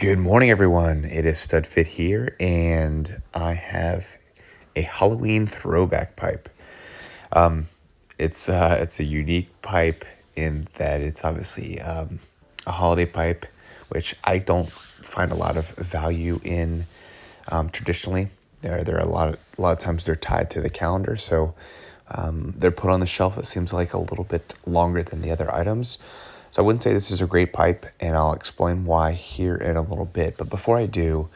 Good morning, everyone. It is Studfit here, and I have a Halloween throwback pipe. It's a unique pipe in that it's obviously a holiday pipe, which I don't find a lot of value in traditionally. There are a lot of times they're tied to the calendar, so they're put on the shelf. It seems like a little bit longer than the other items. So I wouldn't say this is a great pipe, and I'll explain why here in a little bit. But before I do,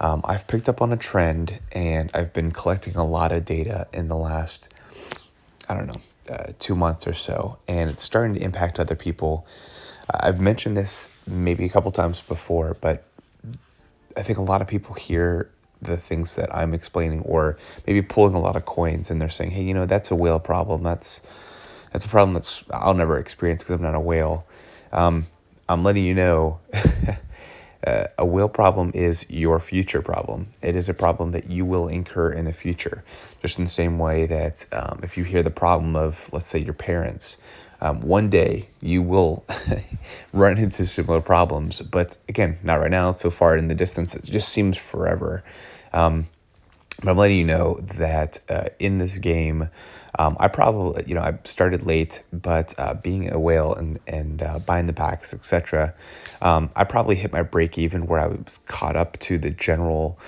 I've picked up on a trend, and I've been collecting a lot of data in the last, I don't know, 2 months or so, and it's starting to impact other people. I've mentioned this maybe a couple times before, but I think a lot of people hear the things that I'm explaining, or maybe pulling a lot of coins, and they're saying, "Hey, that's a whale problem. That's a problem that's I'll never experience because I'm not a whale." I'm letting you know, a whale problem is your future problem. It is a problem that you will incur in the future, just in the same way that if you hear the problem of, let's say, your parents, one day you will run into similar problems. But again, not right now. It's so far in the distance, it just seems forever. But I'm letting you know that in this game, I probably, I started late, but being a whale and buying the packs, etc., I probably hit my break even where I was caught up to the general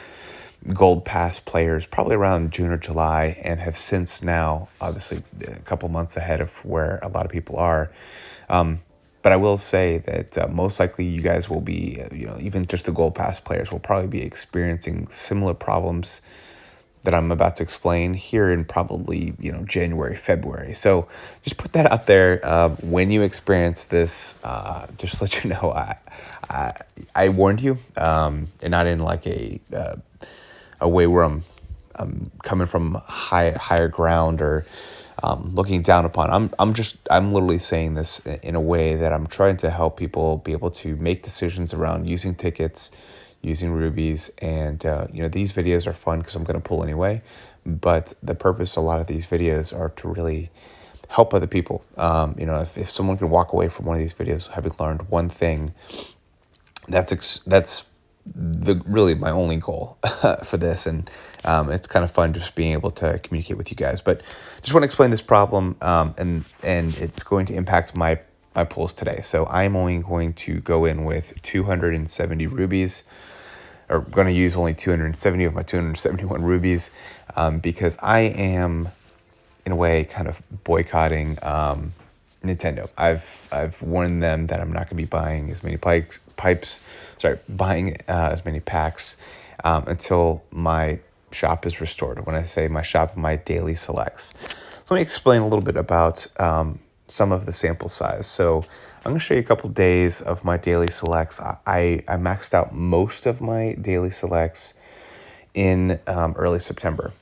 gold pass players probably around June or July, and have since now, obviously, a couple months ahead of where a lot of people are. But I will say that most likely you guys will be, even just the gold pass players will probably be experiencing similar problems that I'm about to explain here in probably, January, February. So just put that out there. When you experience this, just let you know, I warned you, and not in like a way where I'm coming from higher ground, or looking down upon. I'm literally saying this in a way that I'm trying to help people be able to make decisions around using tickets, using rubies, and these videos are fun because I'm going to pull anyway. But the purpose of a lot of these videos are to really help other people. If someone can walk away from one of these videos having learned one thing, that's the really my only goal for this. And it's kind of fun just being able to communicate with you guys. But just want to explain this problem, and it's going to impact my pulls today. So I'm only going to go in with 270 rubies, or going to use only 270 of my 271 rubies, because I am, in a way, kind of boycotting Nintendo. I've warned them that I'm not going to be buying as many buying as many packs until my shop is restored. When I say my shop, my daily selects. So let me explain a little bit about some of the sample size. So I'm going to show you a couple days of my daily selects. I maxed out most of my daily selects in early September.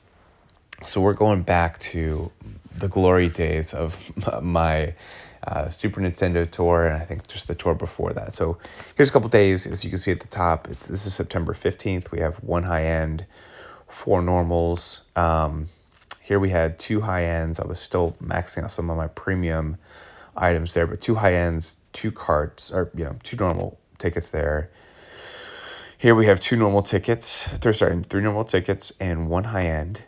So we're going back to the glory days of my Super Nintendo tour, and I think just the tour before that. So here's a couple days. As you can see at the top, this is September 15th. We have one high end, 4 normals. Here we had 2 high ends. I was still maxing out some of my premium items there, but 2 high ends, 2 carts, or 2 normal tickets there. Here we have 2 normal tickets. 3 normal tickets and 1 high end.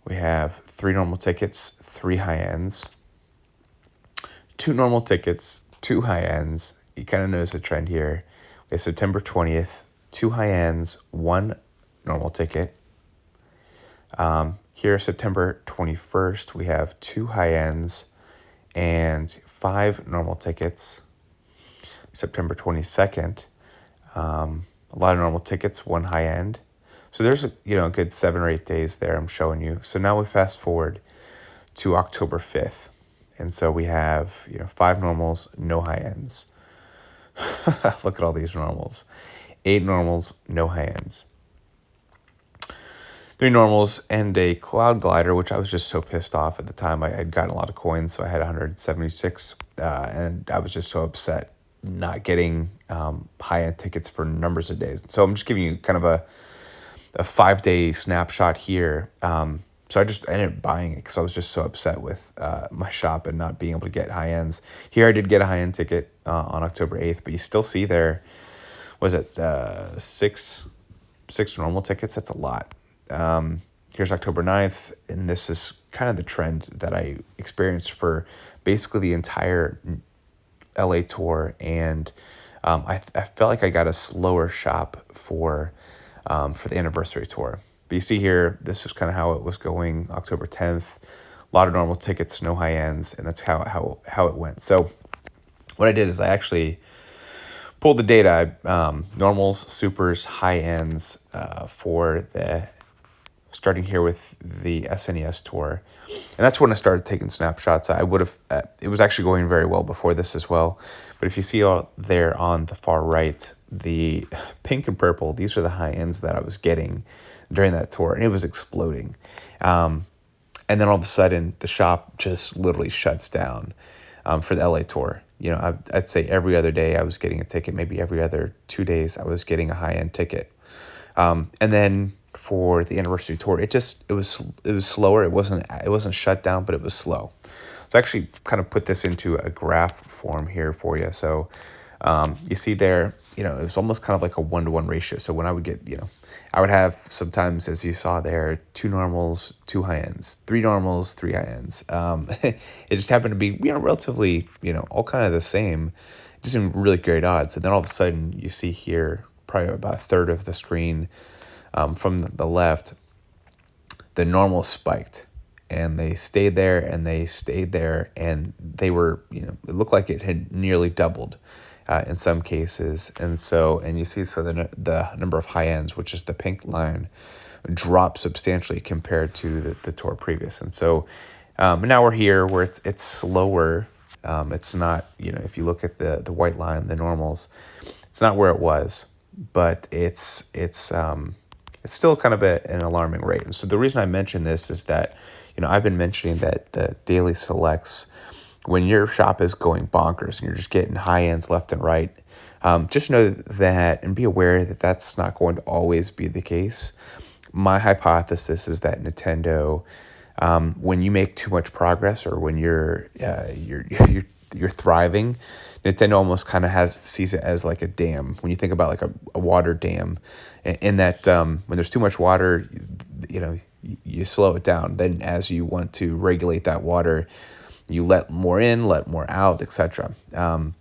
We have 3 normal tickets, 3 high ends, 2 normal tickets, 2 high ends. You kind of notice a trend here. We have September 20th, 2 high ends, 1 normal ticket. Here, September 21st, we have 2 high ends and 5 normal tickets. September 22nd, a lot of normal tickets, 1 high end. So there's a good 7 or 8 days there I'm showing you. So now we fast forward to October 5th. And so we have 5 normals, no high ends. Look at all these normals. 8 normals, no high ends. 3 normals and a cloud glider, which I was just so pissed off at the time. I had gotten a lot of coins, so I had 176, and I was just so upset not getting high-end tickets for numbers of days. So I'm just giving you kind of a 5-day snapshot here. So I just ended up buying it because I was just so upset with my shop and not being able to get high ends. Here I did get a high-end ticket on October 8th, but you still see there was it six normal tickets? That's a lot. Here's October 9th, and this is kind of the trend that I experienced for basically the entire LA tour, and I felt like I got a slower shop for the anniversary tour. But you see here, this is kind of how it was going October 10th. A lot of normal tickets, no high ends, and that's how it went. So what I did is I actually pulled the data, normals, supers, high ends for the starting here with the SNES tour. And that's when I started taking snapshots. I would have, it was actually going very well before this as well. But if you see all there on the far right, the pink and purple, these are the high ends that I was getting during that tour, and it was exploding. And then all of a sudden, the shop just literally shuts down for the LA tour. You know, I'd say every other day I was getting a ticket, maybe every other 2 days I was getting a high-end ticket. And then for the anniversary tour, it was slower. It wasn't shut down, but it was slow. So I actually kind of put this into a graph form here for you. So you see there, you know, it was almost kind of like a 1-to-1 ratio. So when I would get, you know, I would have sometimes, as you saw there, 2 normals, 2 high ends, 3 normals, 3 high ends. It just happened to be, you know, relatively, you know, all kind of the same, just in really great odds. And then all of a sudden you see here, probably about a third of the screen from the left, the normals spiked. And they stayed there, and they stayed there, and they were, you know, it looked like it had nearly doubled in some cases. And so, and you see, so the number of high ends, which is the pink line, dropped substantially compared to the tour previous. And so now we're here where it's slower. It's not, you know, if you look at the white line, the normals, it's not where it was, but it's still kind of an alarming rate. And so the reason I mention this is that, you know, I've been mentioning that the daily selects, when your shop is going bonkers and you're just getting high ends left and right, just know that and be aware that that's not going to always be the case. My hypothesis is that Nintendo, when you make too much progress, or when you're thriving, Nintendo almost kind of sees it as like a dam. When you think about like a water dam, in that when there's too much water, you know, you slow it down. Then as you want to regulate that water, you let more in, let more out, etc. And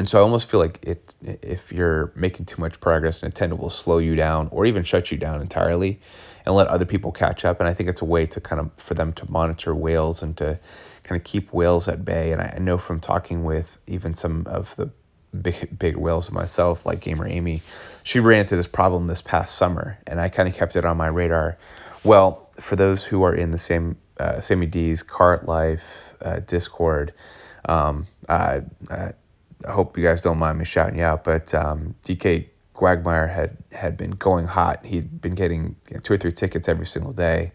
so I almost feel like if you're making too much progress, Nintendo will slow you down or even shut you down entirely and let other people catch up. And I think it's a way to kind of, for them to monitor whales and to kind of keep whales at bay. And I know from talking with even some of the big whales myself, like Gamer Amy, she ran into this problem this past summer, and I kind of kept it on my radar. Well, for those who are in the same D's, Kart Life, Discord, I hope you guys don't mind me shouting you out, but DK Quagmire had been going hot. He'd been getting 2 or 3 tickets every single day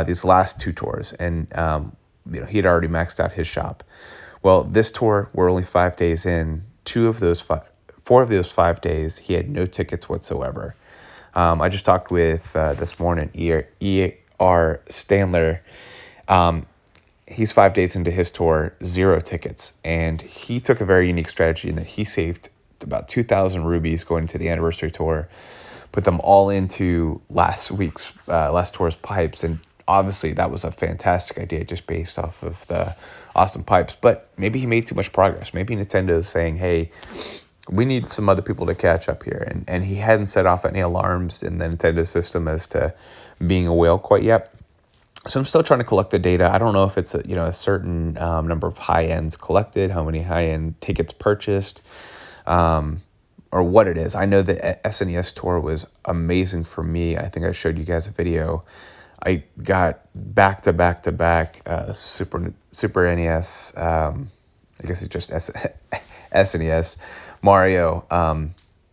these last 2 tours, and you know, he had already maxed out his shop. Well, this tour, we're only 5 days in. 4 of those 5 days, he had no tickets whatsoever. I just talked with this morning, E.R. Standler. He's 5 days into his tour, 0 tickets. And he took a very unique strategy in that he saved about 2,000 rubies going to the anniversary tour, put them all into last tour's pipes. And obviously that was a fantastic idea just based off of the awesome pipes. But maybe he made too much progress. Maybe Nintendo is saying, hey, we need some other people to catch up here. And he hadn't set off any alarms in the Nintendo system as to being a whale quite yet. So I'm still trying to collect the data. I don't know if it's a certain number of high ends collected, how many high end tickets purchased, or what it is. I know the SNES tour was amazing for me. I think I showed you guys a video. I got back to back Super NES. I guess it's just SNES Mario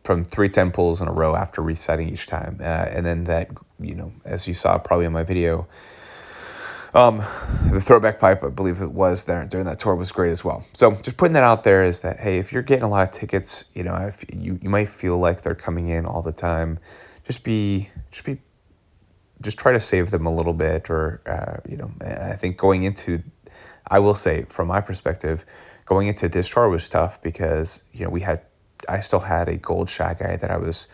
from 310 pulls in a row after resetting each time, and then that, you know, as you saw probably in my video. The throwback pipe, I believe it was there during that tour, was great as well. So just putting that out there is that, hey, if you're getting a lot of tickets, you know, if you might feel like they're coming in all the time, just try to save them a little bit, or, you know, I think I will say from my perspective, going into this tour was tough because, you know, we had I still had a gold Shy Guy that I was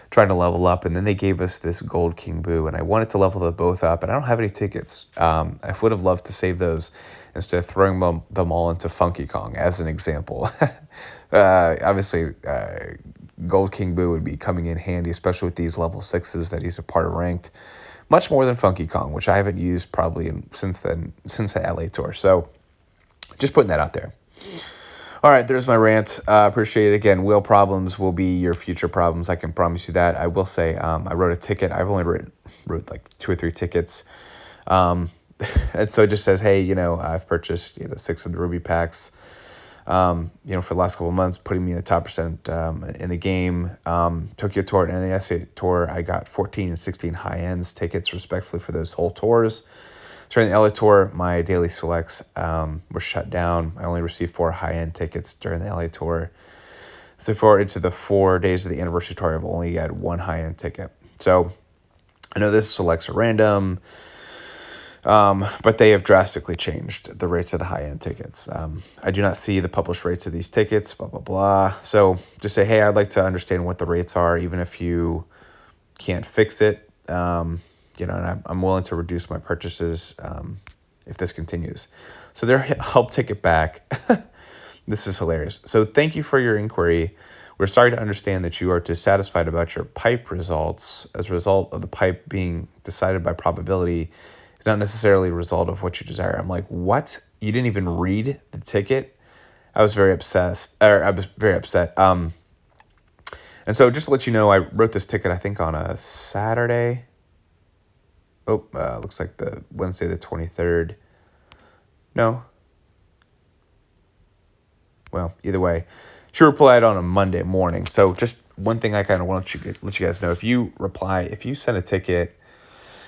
trying to level up, and then they gave us this gold King Boo, and I wanted to level them both up, and I don't have any tickets. I would have loved to save those instead of throwing them all into Funky Kong as an example. Obviously, gold King Boo would be coming in handy, especially with these level 6s that he's a part of ranked, much more than Funky Kong, which I haven't used probably since the LA tour. So just putting that out there. All right, there's my rant. Appreciate it. Again, wheel problems will be your future problems. I can promise you that. I will say I wrote a ticket. I've only wrote like 2 or 3 tickets. And so it just says, hey, I've purchased 6 of the Ruby packs, for the last couple of months, putting me in the top percent in the game. Tokyo Tour and NASA Tour, I got 14 and 16 high-ends tickets respectively for those whole tours. During the LA Tour, my daily selects were shut down. I only received 4 high-end tickets during the LA Tour. So far into the 4 days of the anniversary tour, I've only had 1 high-end ticket. So I know this selects are random, but they have drastically changed the rates of the high-end tickets. I do not see the published rates of these tickets, blah, blah, blah. So just say, hey, I'd like to understand what the rates are, even if you can't fix it. And I'm willing to reduce my purchases if this continues. So their help ticket back. This is hilarious. So thank you for your inquiry. We're sorry to understand that you are dissatisfied about your pipe results as a result of the pipe being decided by probability. It's not necessarily a result of what you desire. I'm like, what? You didn't even read the ticket? I was very upset. And so just to let you know, I wrote this ticket, I think, on a Saturday. Looks like the Wednesday the 23rd. No. Well, either way, she replied on a Monday morning. So just one thing I kind of want to let you guys know. If you send a ticket,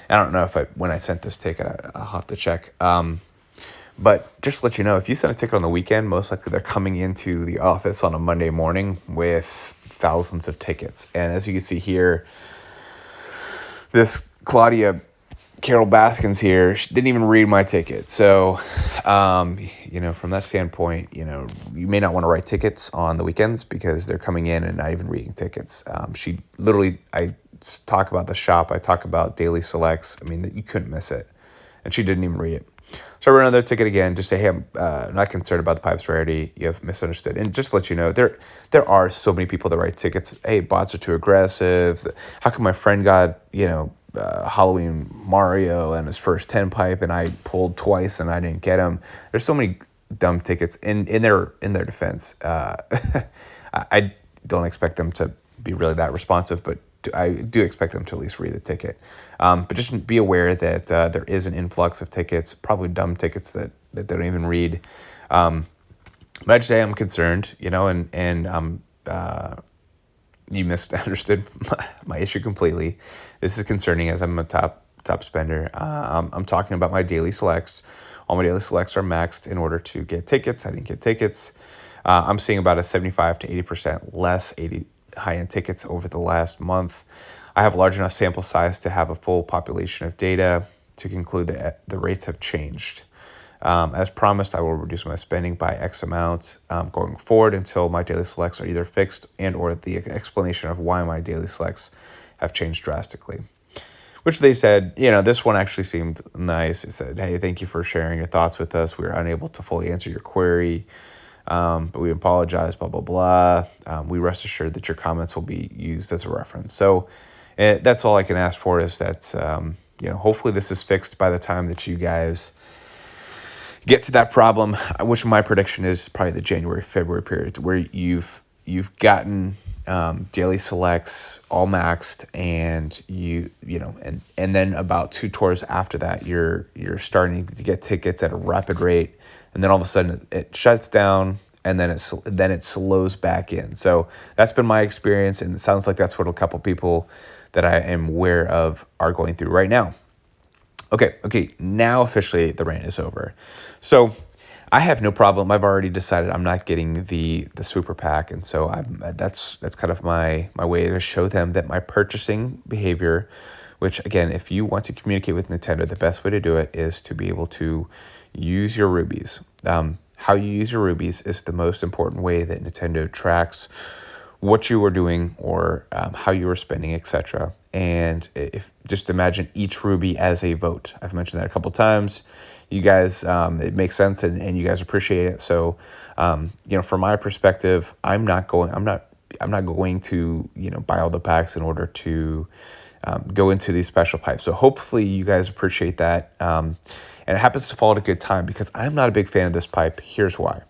I don't know when I sent this ticket, I'll have to check. But just to let you know, if you send a ticket on the weekend, most likely they're coming into the office on a Monday morning with thousands of tickets. And as you can see here, this Claudia Carol Baskins here, she didn't even read my ticket. So, from that standpoint, you may not want to write tickets on the weekends because they're coming in and not even reading tickets. I talk about the shop. I talk about daily selects. I mean, you couldn't miss it. And she didn't even read it. So I wrote another ticket again, just say, hey, I'm not concerned about the pipe's rarity. You have misunderstood. And just to let you know, there are so many people that write tickets. Hey, bots are too aggressive. How come my friend got, Halloween Mario and his first 10 pipe and I pulled twice and I didn't get him? There's so many dumb tickets in their defense. I don't expect them to be really that responsive, but I do expect them to at least read the ticket. But just be aware that there is an influx of tickets, probably dumb tickets that they don't even read. But I just say I'm concerned, and you misunderstood my issue completely. This is concerning as I'm a top spender. I'm talking about my daily selects. All my daily selects are maxed in order to get tickets. I didn't get tickets. I'm seeing about a 75 to 80% less high-end tickets over the last month. I have a large enough sample size to have a full population of data to conclude that the rates have changed. As promised, I will reduce my spending by X amount going forward until my daily selects are either fixed and or the explanation of why my daily selects have changed drastically. Which they said, this one actually seemed nice. It said, hey, thank you for sharing your thoughts with us. We were unable to fully answer your query, but we apologize, blah, blah, blah. We rest assured that your comments will be used as a reference. So that's all I can ask for is that, hopefully this is fixed by the time that you guys get to that problem, which my prediction is probably the January-February period, where you've gotten daily selects all maxed, and and then about 2 tours after that, you're starting to get tickets at a rapid rate, and then all of a sudden it shuts down, and then it slows back in. So that's been my experience, and it sounds like that's what a couple people that I am aware of are going through right now. Okay, now officially the rant is over. So I have no problem. I've already decided I'm not getting the Swooper pack, and so that's kind of my way to show them that my purchasing behavior, which again, if you want to communicate with Nintendo, the best way to do it is to be able to use your rubies. How you use your rubies is the most important way that Nintendo tracks what you were doing or how you were spending, etc. And if just imagine each ruby as a vote. I've mentioned that a couple times. You guys, it makes sense, and you guys appreciate it. So, from my perspective, I'm not going to buy all the packs in order to go into these special pipes. So hopefully you guys appreciate that. And it happens to fall at a good time because I'm not a big fan of this pipe. Here's why.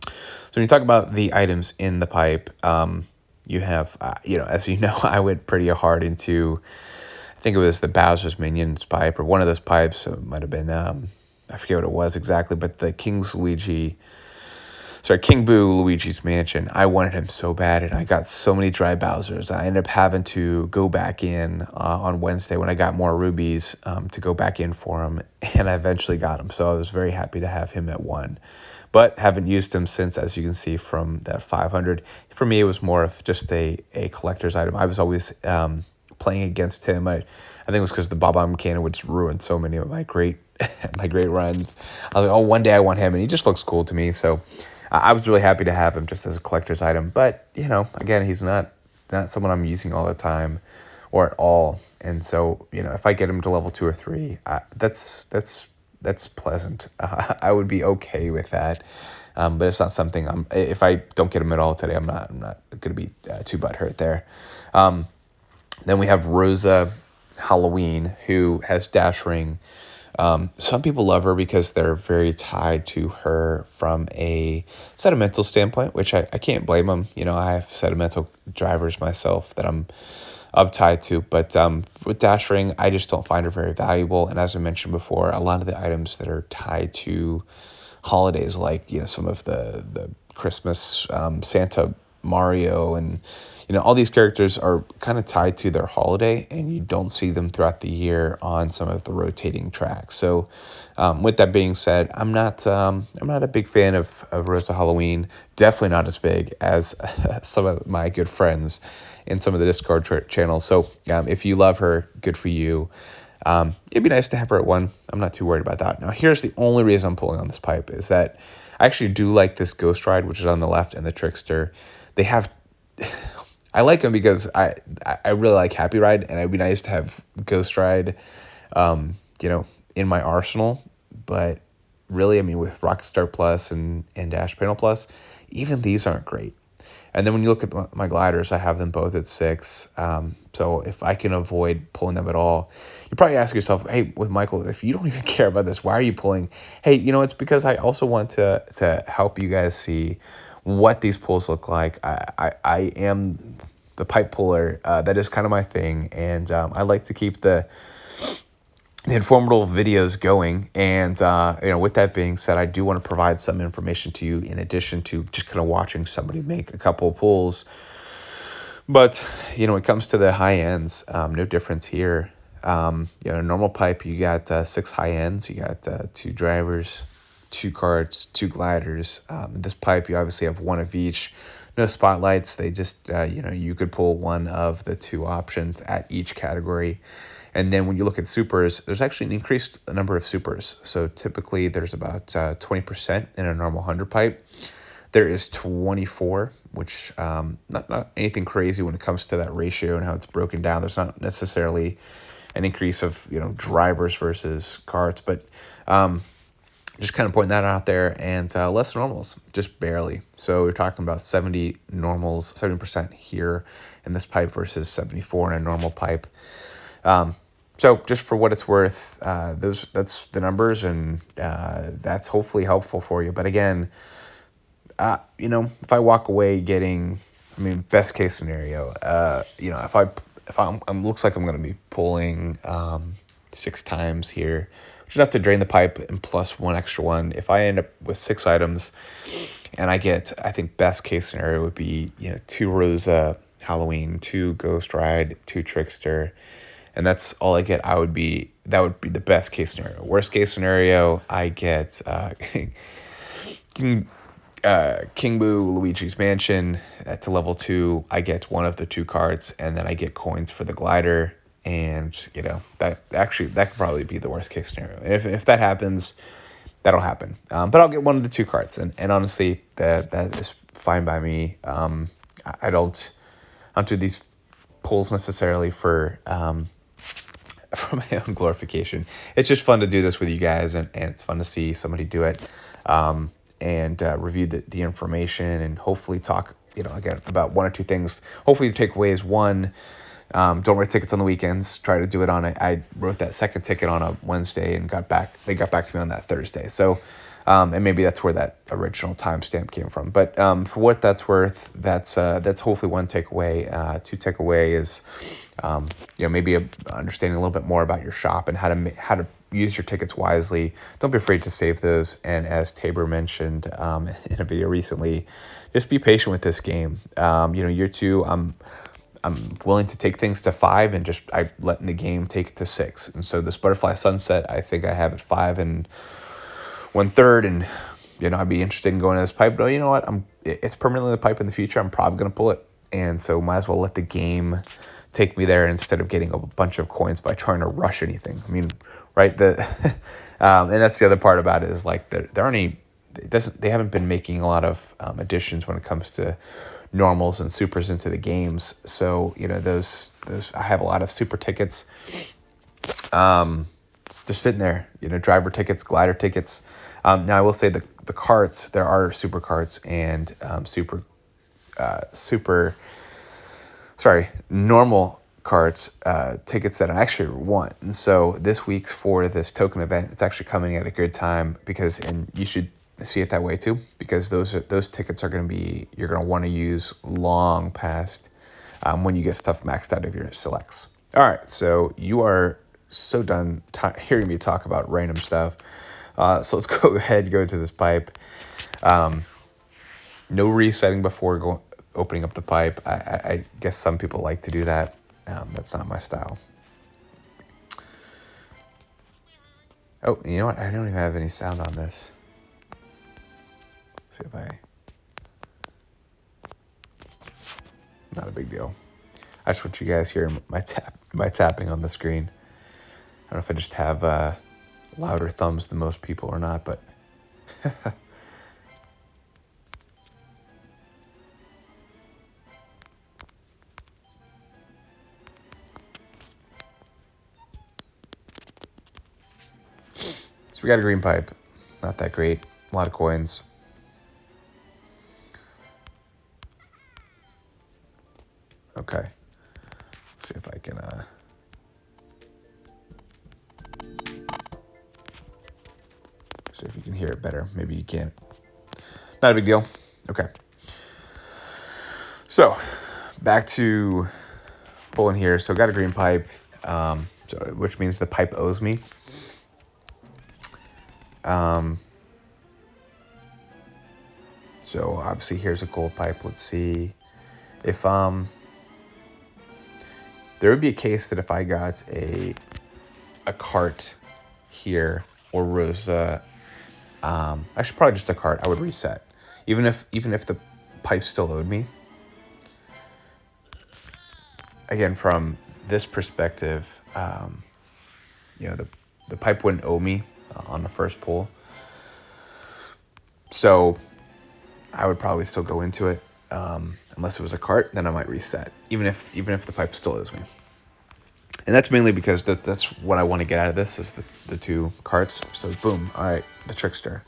So when you talk about the items in the pipe, you have, as you know, I went pretty hard into, I think it was the Bowser's Minions pipe or one of those pipes. So it might have been, I forget what it was exactly, but the King Boo Luigi's Mansion. I wanted him so bad, and I got so many dry Bowsers. I ended up having to go back in on Wednesday when I got more rubies to go back in for him, and I eventually got him. So I was very happy to have him at 1. But haven't used him since, as you can see from that 500. For me, it was more of just a collector's item. I was always playing against him. I think it was because the Bob-omb Cannon would just ruin so many of my great runs. I was like, oh, one day I want him, and he just looks cool to me. So I was really happy to have him just as a collector's item. But, again, he's not someone I'm using all the time or at all. And so, if I get him to level 2 or 3, that's pleasant. I would be okay with that. But it's not something if I don't get him at all today, I'm not going to be too butthurt there. Then we have Rosa Halloween, who has Dash Ring. Some people love her because they're very tied to her from a sentimental standpoint, which I can't blame them. I have sentimental drivers myself that I'm uptied to, but with Dash Ring, I just don't find her very valuable. And as I mentioned before, a lot of the items that are tied to holidays, like some of the Christmas Santa Mario and all these characters are kind of tied to their holiday, and you don't see them throughout the year on some of the rotating tracks. So with that being said, I'm not a big fan of Rosa Halloween. Definitely not as big as some of my good friends in some of the Discord channels. So if you love her, good for you. It'd be nice to have her at 1. I'm not too worried about that. Now, here's the only reason I'm pulling on this pipe is that I actually do like this Ghost Ride, which is on the left, and the Trickster. They have... I like them because I really like Happy Ride, and it'd be nice to have Ghost Ride, in my arsenal. But really, with Rocket Star Plus and Dash Panel Plus, even these aren't great. And then when you look at my gliders, I have them both at 6. So if I can avoid pulling them at all, you probably ask yourself, hey, with Michael, if you don't even care about this, why are you pulling? Hey, it's because I also want to help you guys see what these pulls look like. I am the pipe puller. That is kind of my thing. And I like to keep the informative videos going. And, with that being said, I do want to provide some information to you in addition to just kind of watching somebody make a couple of pulls. But, when it comes to the high ends, no difference here. A normal pipe, you got 6 high ends, you got 2 drivers, 2 carts, 2 gliders. In this pipe, you obviously have 1 of each. No spotlights. They just, you could pull 1 of the 2 options at each category. And then when you look at supers, there's actually an increased number of supers. So typically there's about 20% in a normal 100 pipe. There is 24, which not anything crazy when it comes to that ratio and how it's broken down. There's not necessarily an increase of drivers versus carts, but just kind of pointing that out there. And less normals, just barely. So we're talking about 70 normals, 70% here in this pipe versus 74 in a normal pipe. So just for what it's worth, that's the numbers, and that's hopefully helpful for you. But again, if I walk away getting, best case scenario, if I'm looks like I'm going to be pulling 6 times here, which is enough to drain the pipe and plus 1 extra one. If I end up with 6 items and I think best case scenario would be 2 Rosa Halloween, 2 Ghost Ride, 2 Trickster, and that's all I get. That would be the best case scenario. Worst case scenario, I get King Boo Luigi's Mansion to level 2. I get 1 of the 2 cards, and then I get coins for the glider. And that could probably be the worst case scenario. And if that happens, that'll happen. But I'll get 1 of the 2 cards, and honestly, that is fine by me. I don't do these pulls necessarily for for my own glorification. It's just fun to do this with you guys, and it's fun to see somebody do it, and review the information, and hopefully talk, again, about one or two things. Hopefully, your takeaway is one, don't write tickets on the weekends. Try to do it I wrote that second ticket on a Wednesday and they got back to me on that Thursday. So, and maybe that's where that original timestamp came from. But for what that's worth, that's hopefully one takeaway. Two takeaway is, maybe understanding a little bit more about your shop and how to use your tickets wisely. Don't be afraid to save those. And as Tabor mentioned in a video recently, just be patient with this game. Year two, I'm willing to take things to 5 and just I letting the game take it to 6. And so this Butterfly Sunset, I think I have at 5 1/3, and I'd be interested in going to this pipe. But you know what? It's permanently the pipe in the future. I'm probably gonna pull it, and so might as well let the game take me there instead of getting a bunch of coins by trying to rush anything. I mean, right? And that's the other part about it is like there aren't any. They haven't been making a lot of additions when it comes to normals and supers into the games. So those I have a lot of super tickets, just sitting there. Driver tickets, glider tickets. Now I will say the carts, there are super carts and normal carts, tickets that I actually want. And so this week's for this token event, it's actually coming at a good time and you should see it that way too, because those tickets are going to be, you're going to want to use long past when you get stuff maxed out of your selects. All right, so you are so done hearing me talk about random stuff. So let's go ahead and go to this pipe. No resetting before opening up the pipe. I guess some people like to do that. That's not my style. Oh, you know what? I don't even have any sound on this. See if not a big deal. I just want you guys hearing my tapping on the screen. I don't know if I just have louder thumbs than most people or not, but so we got a green pipe. Not that great. A lot of coins. Okay. Let's see if I can see if you can hear it better. Maybe you can't. Not a big deal. Okay. So back to pulling here. So got a green pipe, which means the pipe owes me. So obviously here's a gold pipe. Let's see if there would be a case that if I got a cart here or Rosa, actually probably just a cart, I would reset. Even if the pipe still owed me. Again, from this perspective, the pipe wouldn't owe me on the first pull. So I would probably still go into it. Unless it was a cart, then I might reset, even if the pipe still owes me. And that's mainly because that's what I want to get out of this is the two carts. So boom, all right, the trickster.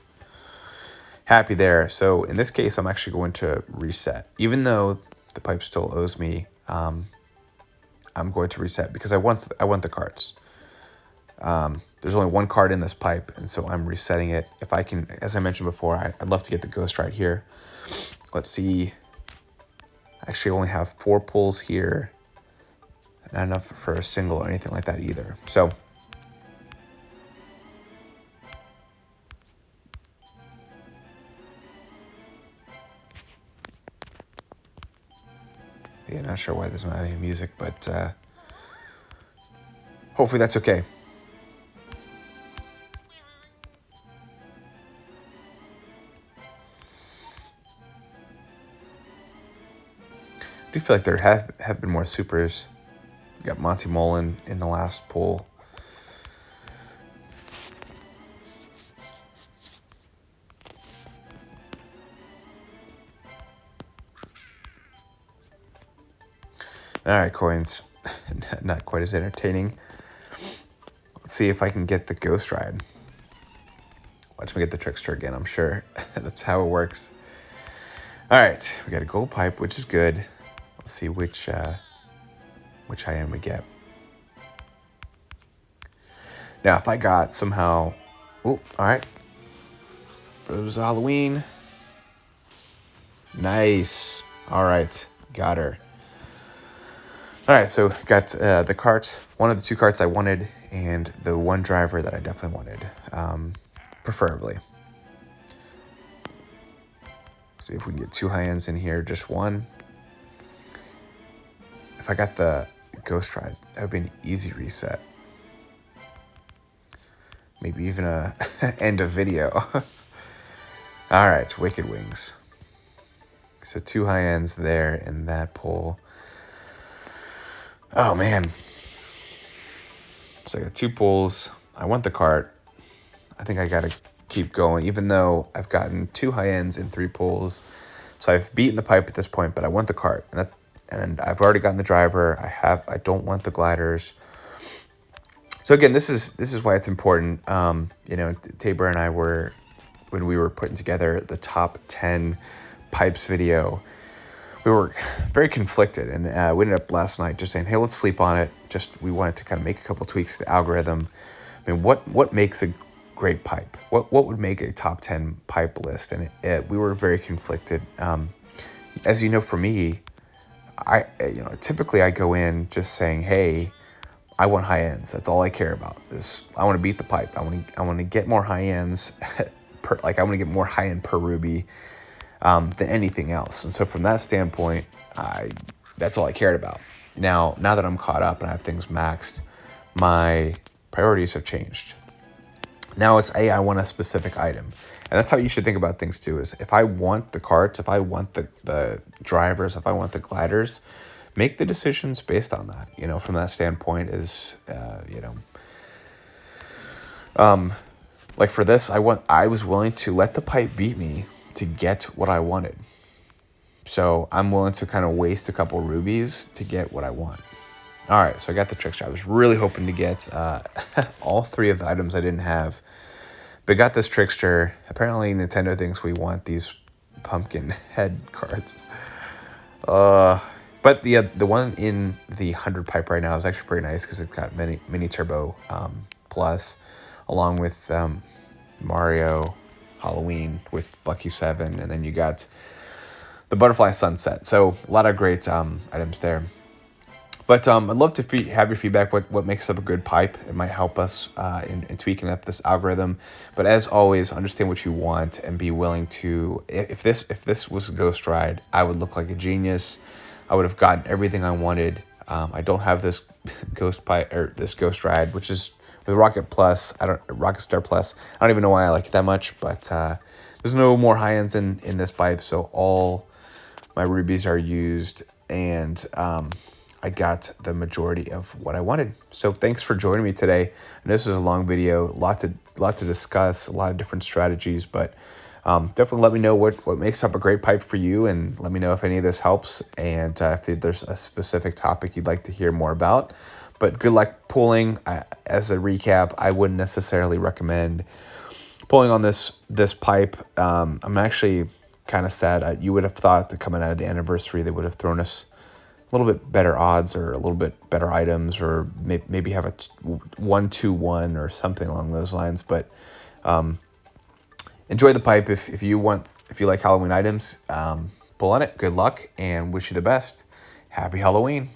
Happy there. So in this case, I'm actually going to reset. Even though the pipe still owes me, I'm going to reset because I want the carts. There's only one card in this pipe, and so I'm resetting it. If I can, as I mentioned before, I'd love to get the ghost right here. Let's see. I actually only have 4 pulls here. Not enough for a single or anything like that either. So yeah, not sure why there's not any music, but hopefully that's okay. I do feel like there have been more supers. You got Monty Mullen in the last pull. All right, coins. Not quite as entertaining. Let's see if I can get the Ghost Ride. Watch me get the Trickster again, I'm sure. That's how it works. All right, we got a gold pipe, which is good. Let's see which high end we get. Now, if I got somehow... Oh, all right. It was Halloween. Nice. All right, got her. All right, so got the cart, one of the two carts I wanted, and the one driver that I definitely wanted, preferably. See if we can get two high ends in here, just one. If I got the Ghost Ride, that would be an easy reset. Maybe even a end of video. All right, Wicked Wings. So two high ends there in that pull. Oh, man. So I got two pulls. I want the cart. I think I got to keep going, even though I've gotten two high ends in three pulls. So I've beaten the pipe at this point, but I want the cart. And I've already gotten the driver. I don't want the gliders. So again, this is why it's important. Tabor and I were, when we were putting together the top 10 pipes video, we were very conflicted, and we ended up last night just saying, hey, let's sleep on it. We wanted to kind of make a couple tweaks to the algorithm. I mean, what makes a great pipe? What would make a top 10 pipe list? And we were very conflicted. As you know, for me, typically I go in just saying, hey, I want high ends. That's all I care about. I want to beat the pipe. I want to get more high ends. I want to get more high end per ruby than anything else. And so from that standpoint, that's all I cared about. Now that I'm caught up and I have things maxed, my priorities have changed. Now it's I want a specific item. And that's how you should think about things too, is if I want the carts, if I want the drivers, if I want the gliders, make the decisions based on that. From that standpoint is, like for this, I was willing to let the pipe beat me to get what I wanted. So I'm willing to kind of waste a couple rubies to get what I want. All right, so I got the Trickster. I was really hoping to get all three of the items I didn't have, but got this Trickster. Apparently Nintendo thinks we want these pumpkin head cards. But the one in the 100 pipe right now is actually pretty nice because it's got mini turbo plus, along with Mario, Halloween with Lucky 7, and then you got the Butterfly Sunset. So a lot of great items there. But I'd love to have your feedback. What makes up a good pipe? It might help us in tweaking up this algorithm. But as always, understand what you want and be willing to. If this was a Ghost Ride, I would look like a genius. I would have gotten everything I wanted. I don't have this Ghost Pipe or this Ghost Ride, which is with Rocket Star Plus. I don't even know why I like it that much, but there's no more high ends in this pipe, so all my rubies are used, and I got the majority of what I wanted. So thanks for joining me today. I know this is a long video, lot to discuss, a lot of different strategies, but definitely let me know what makes up a great pipe for you, and let me know if any of this helps, and if there's a specific topic you'd like to hear more about. But good luck pulling. As a recap, I wouldn't necessarily recommend pulling on this pipe. I'm actually kind of sad. You would have thought that coming out of the anniversary, they would have thrown us a little bit better odds or a little bit better items, or maybe have a 1-2-1 or something along those lines. But enjoy the pipe. If you like Halloween items, pull on it. Good luck and wish you the best. Happy Halloween.